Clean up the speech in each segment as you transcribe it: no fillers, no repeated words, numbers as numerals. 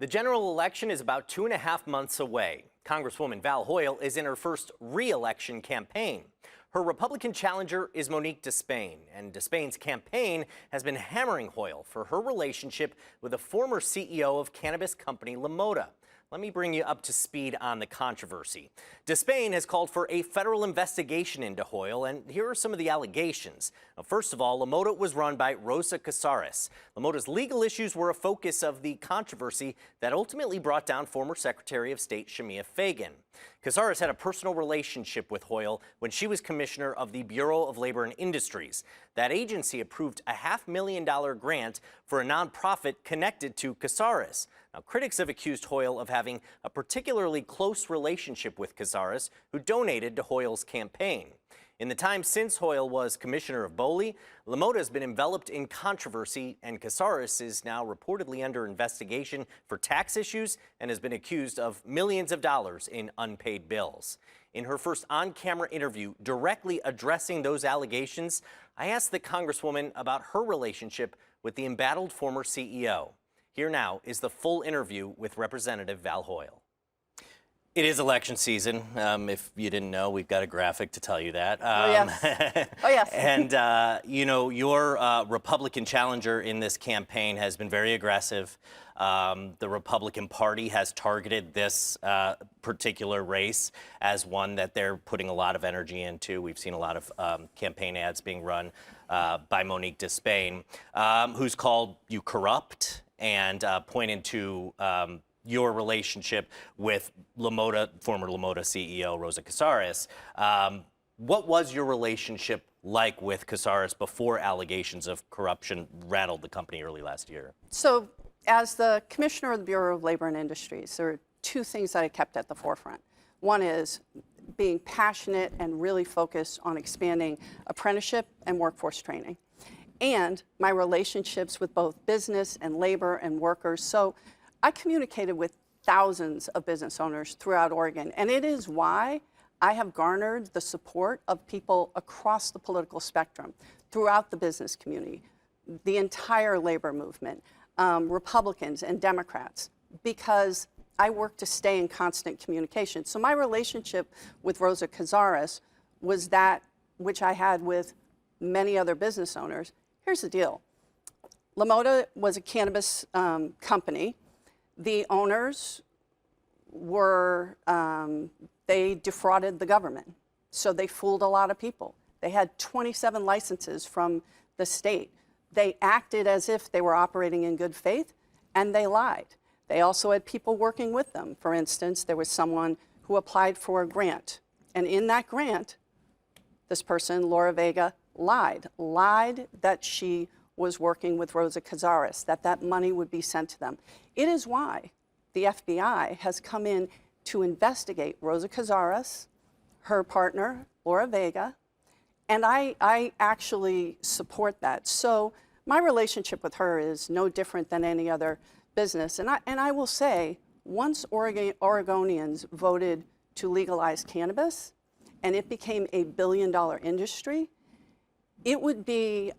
The general election is about 2.5 months away. Congresswoman Val Hoyle is in her first re-election campaign. Her Republican challenger is Monique DeSpain, and DeSpain's campaign has been hammering Hoyle for her relationship with a former CEO of cannabis company Mota. Let me bring you up to speed on the controversy. DeSpain has called for a federal investigation into Hoyle, and here are some of the allegations. Now, first of all, Mota was run by Rosa Cazares. Mota's legal issues were a focus of the controversy that ultimately brought down former Secretary of State Shemia Fagan. Cazares had a personal relationship with Hoyle when she was commissioner of the Bureau of Labor and Industries. That agency approved a $500,000 grant for a nonprofit connected to Cazares. Now, critics have accused Hoyle of having a particularly close relationship with Cazares, who donated to Hoyle's campaign. In the time since Hoyle was commissioner of Boley, Mota has been enveloped in controversy, and Cazares is now reportedly under investigation for tax issues and has been accused of millions of dollars in unpaid bills. In her first on-camera interview directly addressing those allegations, I asked the Congresswoman about her relationship with the embattled former CEO. Here now is the full interview with Representative Val Hoyle. It is election season. If you didn't know, we've got a graphic to tell you that. Oh, yes. Oh, yes. And, you know, your Republican challenger in this campaign has been very aggressive. The Republican Party has targeted this particular race as one that they're putting a lot of energy into. We've seen a lot of campaign ads being run by Monique DeSpain, who's called you corrupt and pointed to your relationship with Mota, former Mota CEO Rosa Cazares. What was your relationship like with Cazares before allegations of corruption rattled the company early last year? So, as the commissioner of the Bureau of Labor and Industries, there are two things that I kept at the forefront. One is being passionate and really focused on expanding apprenticeship and workforce training, and my relationships with both business and labor and workers. So I communicated with thousands of business owners throughout Oregon, and it is why I have garnered the support of people across the political spectrum, throughout the business community, the entire labor movement, Republicans and Democrats, because I work to stay in constant communication. So my relationship with Rosa Cazares was that which I had with many other business owners. Here's the deal. Mota was a cannabis company. The owners were, they defrauded the government. So they fooled a lot of people. They had 27 licenses from the state. They acted as if they were operating in good faith, and they lied. They also had people working with them. For instance, there was someone who applied for a grant. And in that grant, this person, Laura Vega, lied that she was working with Rosa Cazares, that money would be sent to them. It is why the FBI has come in to investigate Rosa Cazares, her partner, Laura Vega, and I actually support that. So my relationship with her is no different than any other business. And I will say, once Oregonians voted to legalize cannabis, and it became a billion-dollar industry, it would be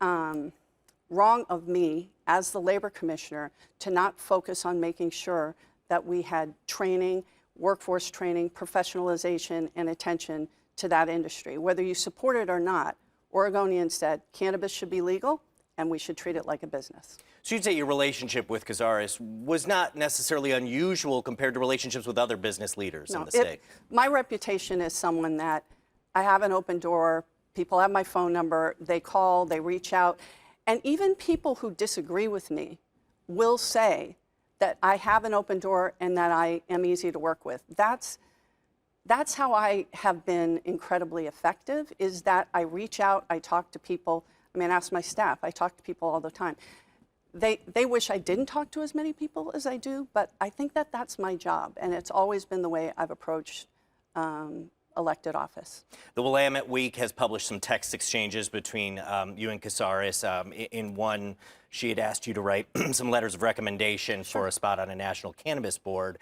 wrong of me as the labor commissioner to not focus on making sure that we had training, workforce training, professionalization, and attention to that industry. Whether you support it or not, Oregonians said cannabis should be legal and we should treat it like a business. So you'd say your relationship with Cazares was not necessarily unusual compared to relationships with other business leaders in the state? My reputation is someone that I have an open door, people have my phone number, they call, they reach out. And even people who disagree with me will say that I have an open door and that I am easy to work with. That's how I have been incredibly effective, is that I reach out, I talk to people. I mean, ask my staff, I talk to people all the time. They wish I didn't talk to as many people as I do, but I think that that's my job, and it's always been the way I've approached elected office. The Willamette Week has published some text exchanges between you and Cazares. In one, she had asked you to write some letters of recommendation for a spot on a national cannabis board.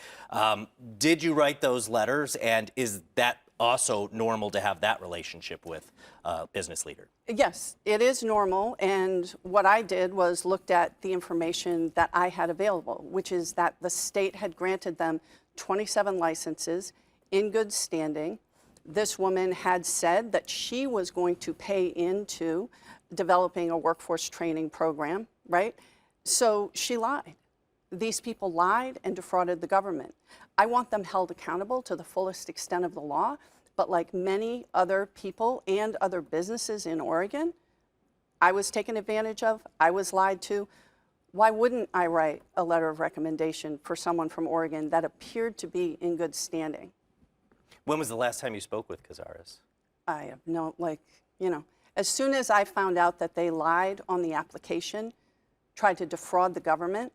Did you write those letters, and is that also normal to have that relationship with a business leader? Yes, it is normal, and what I did was looked at the information that I had available, which is that the state had granted them 27 licenses in good standing. This woman had said that she was going to pay into developing a workforce training program, right? So she lied. These people lied and defrauded the government. I want them held accountable to the fullest extent of the law, but like many other people and other businesses in Oregon, I was taken advantage of, I was lied to. Why wouldn't I write a letter of recommendation for someone from Oregon that appeared to be in good standing? When was the last time you spoke with Cazares? I have no, as soon as I found out that they lied on the application, tried to defraud the government,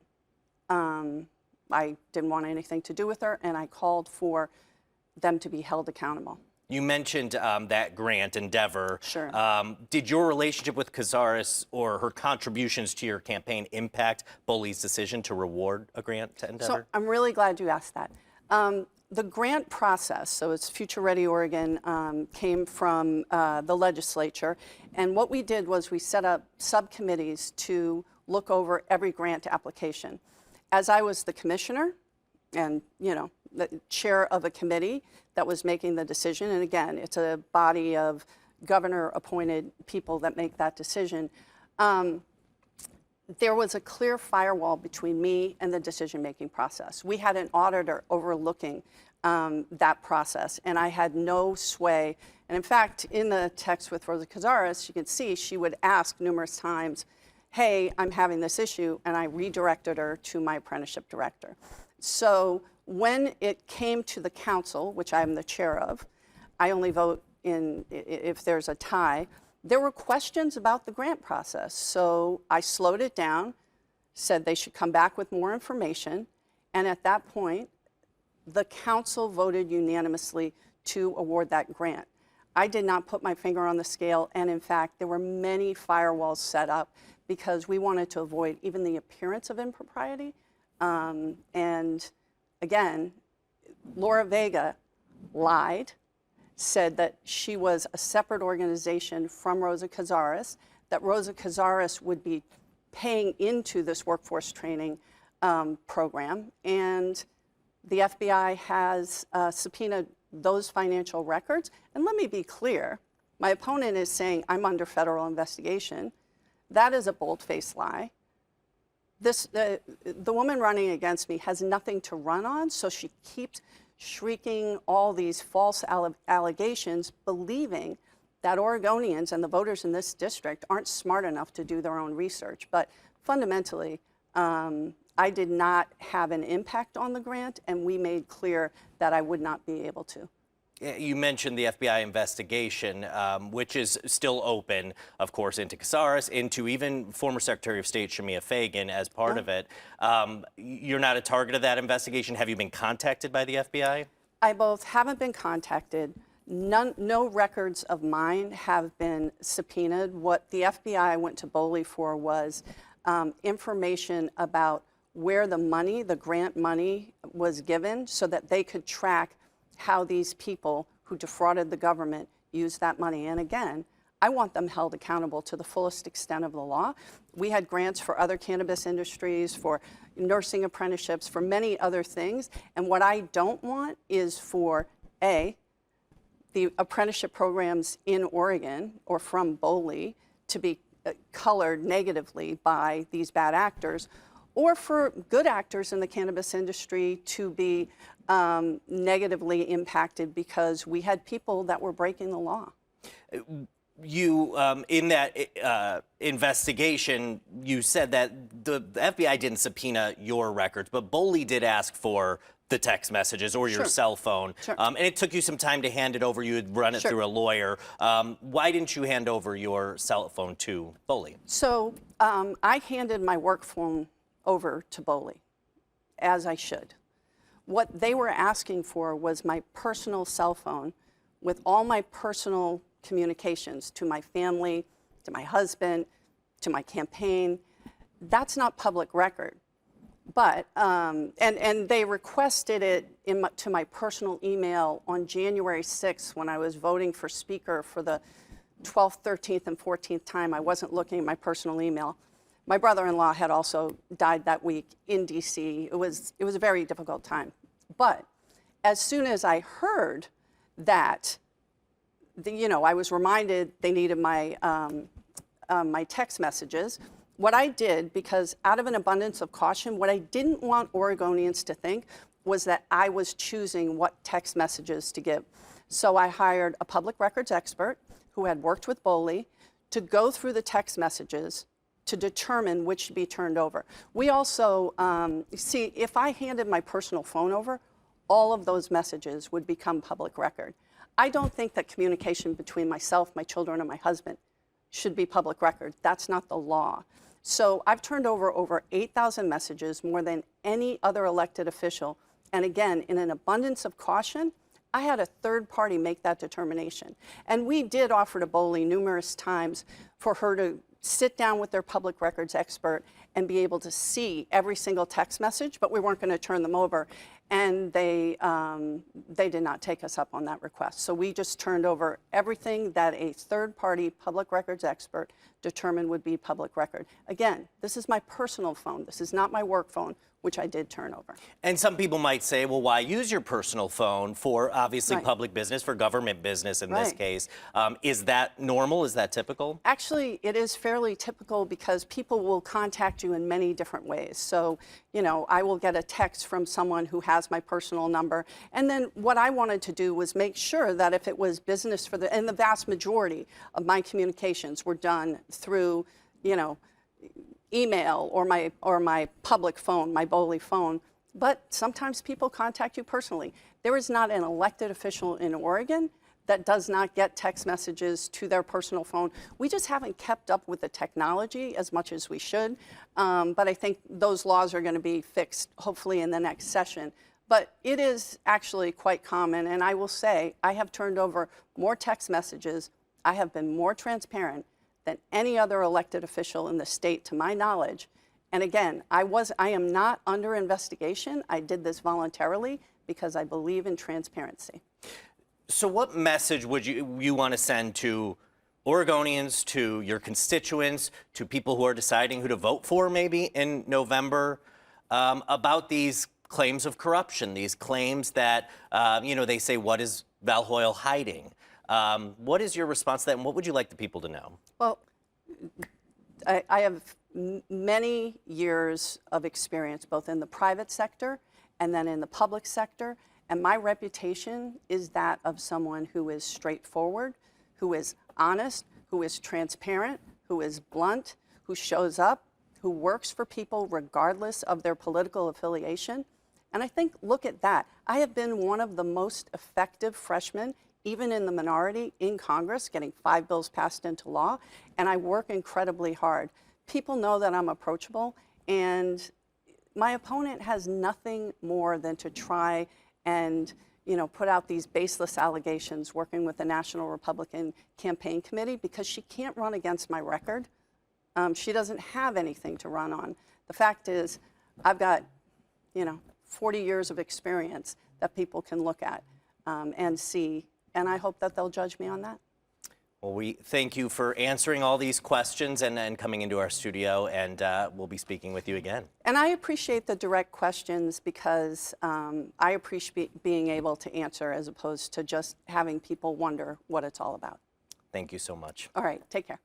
I didn't want anything to do with her, and I called for them to be held accountable. You mentioned that grant endeavor. Sure. Did your relationship with Cazares or her contributions to your campaign impact Boley's decision to reward a grant to Endeavor? So I'm really glad you asked that. The grant process, so it's Future Ready Oregon, came from the legislature. And what we did was we set up subcommittees to look over every grant application. As I was the commissioner and, the chair of a committee that was making the decision, and again, it's a body of governor-appointed people that make that decision, there was a clear firewall between me and the decision-making process. We had an auditor overlooking that process, and I had no sway. And in fact, in the text with Rosa Cazares, you can see she would ask numerous times, hey, I'm having this issue, and I redirected her to my apprenticeship director. So when it came to the council, which I'm the chair of, I only vote in if there's a tie, there were questions about the grant process. So I slowed it down, said they should come back with more information, and at that point, the council voted unanimously to award that grant. I did not put my finger on the scale, and in fact, there were many firewalls set up because we wanted to avoid even the appearance of impropriety. And again, Laura Vega lied, said that she was a separate organization from Rosa Cazares, that Rosa Cazares would be paying into this workforce training program, and the FBI has subpoenaed those financial records. And let me be clear, my opponent is saying I'm under federal investigation. That is a bold-faced lie. The woman running against me has nothing to run on, so she keeps shrieking all these false allegations, believing that Oregonians and the voters in this district aren't smart enough to do their own research. But fundamentally, I did not have an impact on the grant, and we made clear that I would not be able to. You mentioned the FBI investigation, which is still open, of course, into Cazares, into even former Secretary of State Shemia Fagan as part of it. You're not a target of that investigation. Have you been contacted by the FBI? I both haven't been contacted. No records of mine have been subpoenaed. What the FBI went to Boley for was information about where the money, the grant money, was given so that they could track how these people who defrauded the government used that money. And again, I want them held accountable to the fullest extent of the law. We had grants for other cannabis industries, for nursing apprenticeships, for many other things. And what I don't want is for, A, the apprenticeship programs in Oregon or from Boley to be colored negatively by these bad actors, or for good actors in the cannabis industry to be negatively impacted because we had people that were breaking the law. You, in that investigation, you said that the FBI didn't subpoena your records, but Boley did ask for the text messages or your cell phone. And it took you some time to hand it over. You had run it through a lawyer. Why didn't you hand over your cell phone to Boley? So I handed my work phone over to Boley, as I should. What they were asking for was my personal cell phone with all my personal communications to my family, to my husband, to my campaign. That's not public record. But, and they requested it to my personal email on January 6th when I was voting for speaker for the 12th, 13th, and 14th time. I wasn't looking at my personal email. My brother-in-law had also died that week in DC. It was a very difficult time. But as soon as I heard that, I was reminded they needed my, my text messages. What I did, because out of an abundance of caution, what I didn't want Oregonians to think was that I was choosing what text messages to give. So I hired a public records expert who had worked with Boley to go through the text messages to determine which to be turned over. We also, see, if I handed my personal phone over, all of those messages would become public record. I don't think that communication between myself, my children, and my husband should be public record. That's not the law. So I've turned over 8,000 messages, more than any other elected official. And again, in an abundance of caution, I had a third party make that determination. And we did offer to Boley numerous times for her to sit down with their public records expert and be able to see every single text message, but we weren't going to turn them over. And they did not take us up on that request. So we just turned over everything that a third-party public records expert determined would be public record. Again, this is my personal phone. This is not my work phone, which I did turn over. And some people might say, well, why use your personal phone for obviously Right. public business, for government business in this Right. case? Is that normal? Is that typical? Actually, it is fairly typical because people will contact you in many different ways. So, I will get a text from someone who has my personal number. And then what I wanted to do was make sure that if it was business and the vast majority of my communications were done through, email or my public phone, my Boley phone. But sometimes people contact you personally. There is not an elected official in Oregon that does not get text messages to their personal phone. We just haven't kept up with the technology as much as we should. But I think those laws are going to be fixed, hopefully, in the next session. But it is actually quite common. And I will say, I have turned over more text messages. I have been more transparent than any other elected official in the state, to my knowledge. And again, I am not under investigation. I did this voluntarily because I believe in transparency. So what message would you want to send to Oregonians, to your constituents, to people who are deciding who to vote for maybe in November about these claims of corruption, these claims that, they say, what is Val Hoyle hiding? What is your response to that, and what would you like the people to know? Well, I have many years of experience, both in the private sector and then in the public sector. And my reputation is that of someone who is straightforward, who is honest, who is transparent, who is blunt, who shows up, who works for people regardless of their political affiliation. And I think, look at that. I have been one of the most effective freshmen, even in the minority, in Congress, getting 5 bills passed into law. And I work incredibly hard. People know that I'm approachable. And my opponent has nothing more than to try and put out these baseless allegations working with the National Republican Campaign Committee, because she can't run against my record. She doesn't have anything to run on. The fact is, I've got 40 years of experience that people can look at and see, and I hope that they'll judge me on that. Well, we thank you for answering all these questions and coming into our studio, and we'll be speaking with you again. And I appreciate the direct questions because I appreciate being able to answer as opposed to just having people wonder what it's all about. Thank you so much. All right, take care.